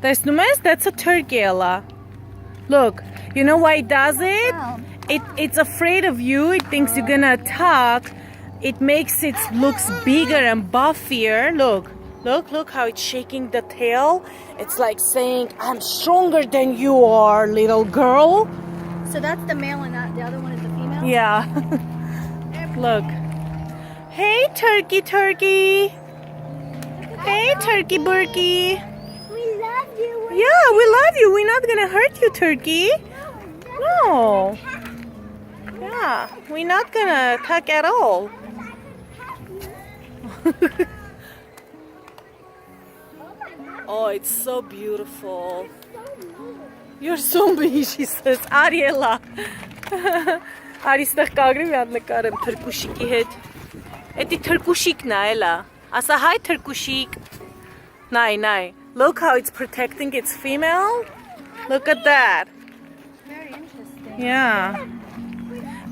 Տեսնումես, that's a turkey, Ella. Look, you know why it does it? It's afraid of you. It thinks you're gonna attack. It makes it looks bigger and buffier. Look how it's shaking the tail. It's like saying, I'm stronger than you are, little girl. So that's the male and the other one is the female? Yeah. Look. Hey, turkey. Hey, turkey Berkey. We love you. Yeah, we love you. We're not gonna hurt you, turkey. No. Yeah, we're not gonna attack at all. Oh, it's so beautiful. You're so big, she says. Ariela. Արիստեղ կագրի մի հատ նկարեմ թրկուշիկի հետ։ Էդի թրկուշիկն է, էլա։ Ասա hi թրկուշիկ։ Նայ։ Look how it's protecting its female. Look at that. Very interesting. Yeah.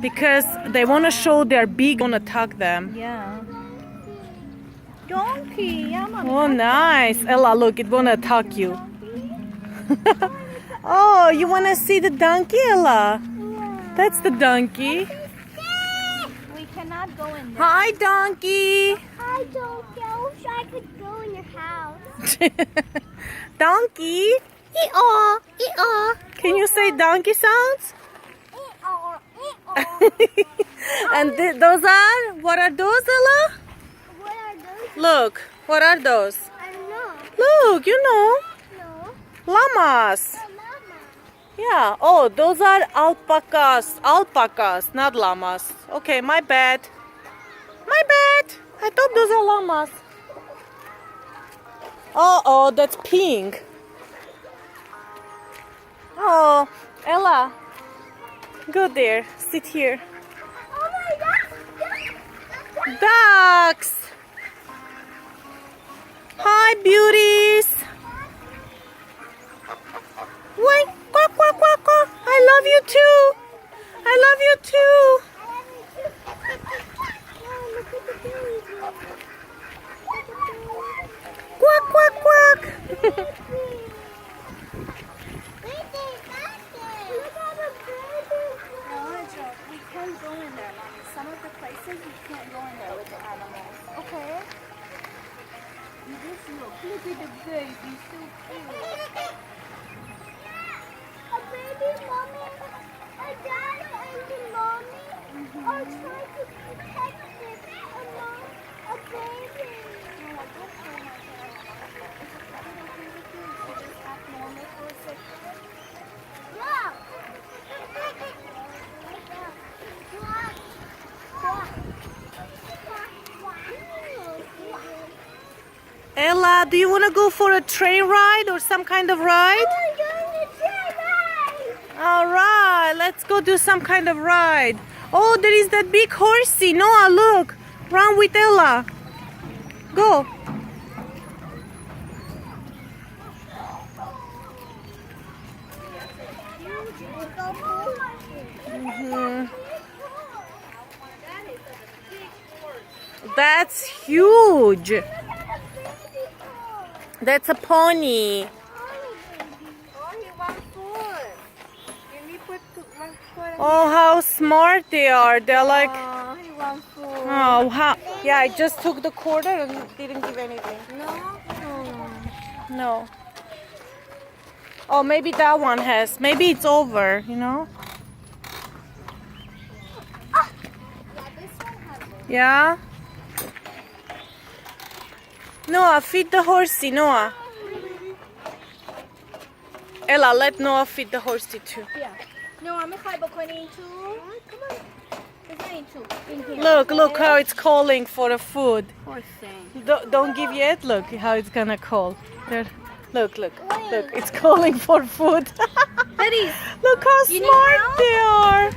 Because they want to show they're big, want to attack them. Yeah. Donkey. Yeah, mommy. Oh, nice. Ella, look, it want to attack you. Oh, you want to see the donkey, Ella? That's the donkey. We cannot go in there. Hi, donkey. Hi, donkey. I wish I could go in your house. Donkey. Ee-aw, ee-aw. Can you say donkey sounds? And those are, what are those, Ella? What are those? Look, what are those? I don't know. Look, you know, No. llamas. Oh, mama. Yeah. Oh, those are alpacas. Alpacas, not llamas. Okay, my bad. I thought those are llamas. Oh, that's pink. Oh, Ella, go there. Sit here. Oh my God. Ducks. Hi, beauties. Wait, quack, quack, quack, quack. I love you too. Quack, quack, quack. We can go in there, mommy. Some of the places you can't go in there with the animals. Okay. You just look at the baby, so cute. A baby, mommy, a daddy, and the mommy are trying to protect it. A baby. No, don't pull my hair. You just act normal for a second. Yeah. Ella, do you want to go for a train ride or some kind of ride? All right, let's go do some kind of ride. Oh, there is that big horsey. Noah, look. Run with Ella. Go. That's huge. That's a pony. Oh, how smart they are. They're like, oh, how? Yeah, I just took the quarter and didn't give anything. No. Oh, maybe that one has. Maybe it's over, you know? Yeah? Noah, feed the horsey, Noah. Ella, let Noah feed the horsey too. Yeah. No, I'm going to Look how it's calling for the food. Poor thing. Don't give yet. Look how it's gonna call. There. Look, it's calling for food. Betty, Look how You need smart help? they are.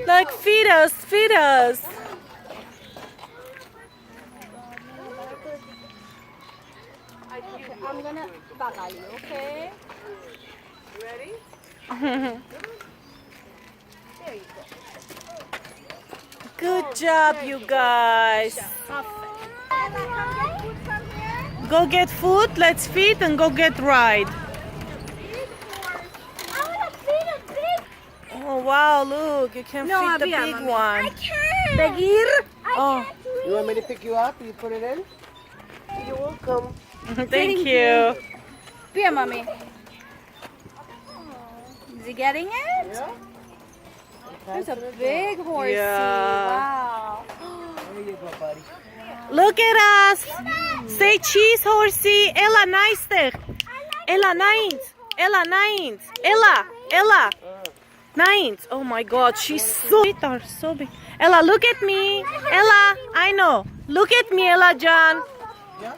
Like, feed us. I'm gonna baga you, okay? Ready? There you go. Good job, you guys. Go get food, let's feed and go get ride. wow, look, you can No, fit the había, big mami. one. Can't. Seguir. Oh, You want me to pick you up? You put it in? You're welcome. thank you. Here, mommy. Is he getting it? Yeah? There's a big horsey. Yeah. Wow. There you go, buddy. Look at us. Say cheese, horsey. Ella, nice. Ella, nines. Ella, nines. Ella. Nines. Oh my God, she's so big. Ella, look at me. Ella, I know. Look at me, Ella John. Yeah?